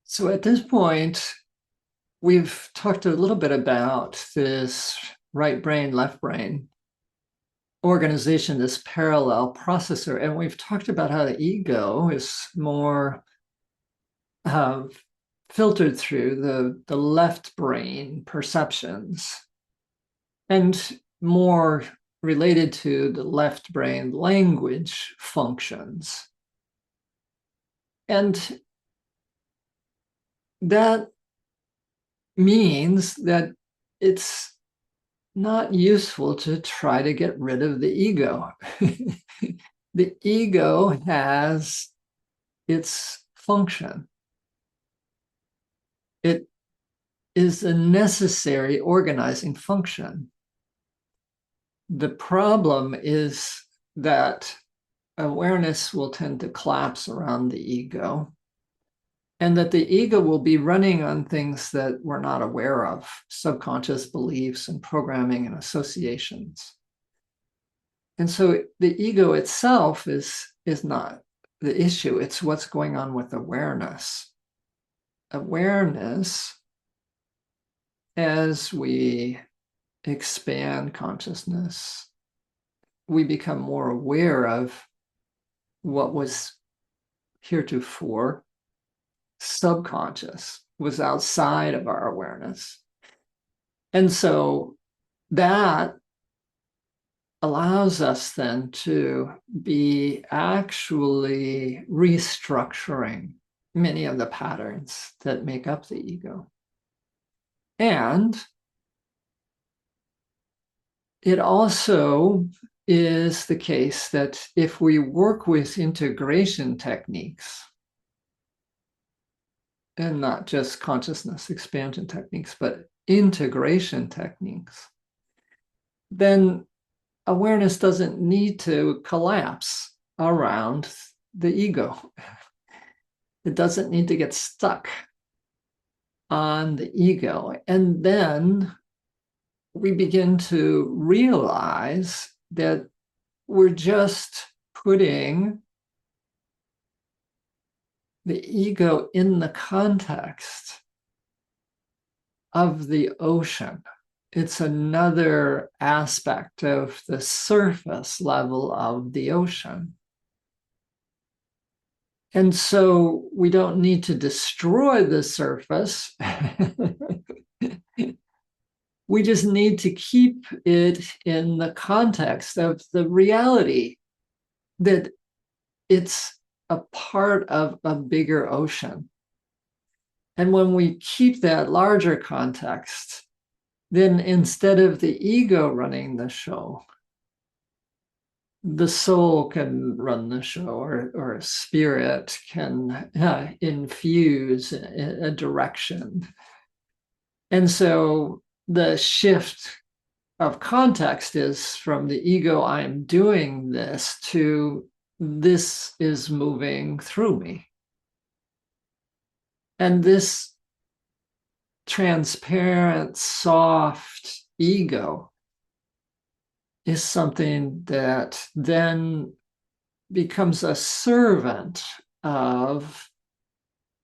So at this point, we've talked a little bit about this right brain, left brain organization, this parallel processor, and we've talked about how the ego is more uh, filtered through the left brain perceptions and more related to the left brain language functions. And that means that it's not useful to try to get rid of the ego. The ego has its function. It is a necessary organizing function. The problem is that awareness will tend to collapse around the ego, and that the ego will be running on things that we're not aware of, subconscious beliefs and programming and associations. And so the ego itself is not the issue. It's what's going on with awareness. Awareness, as we expand consciousness, we become more aware of what was heretofore subconscious, was outside of our awareness. And so that allows us then to be actually restructuring many of the patterns that make up the ego. And it also is the case that if we work with integration techniques, and not just consciousness expansion techniques, but integration techniques, then awareness doesn't need to collapse around the ego. It doesn't need to get stuck on the ego. And then we begin to realize that we're just putting the ego in the context of the ocean. It's another aspect of the surface level of the ocean. And so we don't need to destroy the surface. We just need to keep it in the context of the reality that it's a part of a bigger ocean. And when we keep that larger context, then instead of the ego running the show, the soul can run the show, or spirit can infuse a direction. And so the shift of context is from the ego, I'm doing this, to this is moving through me. And this transparent, soft ego is something that then becomes a servant of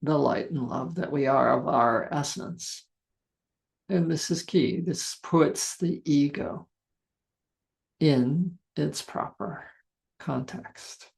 the light and love that we are, of our essence. And this is key. This puts the ego in its proper context.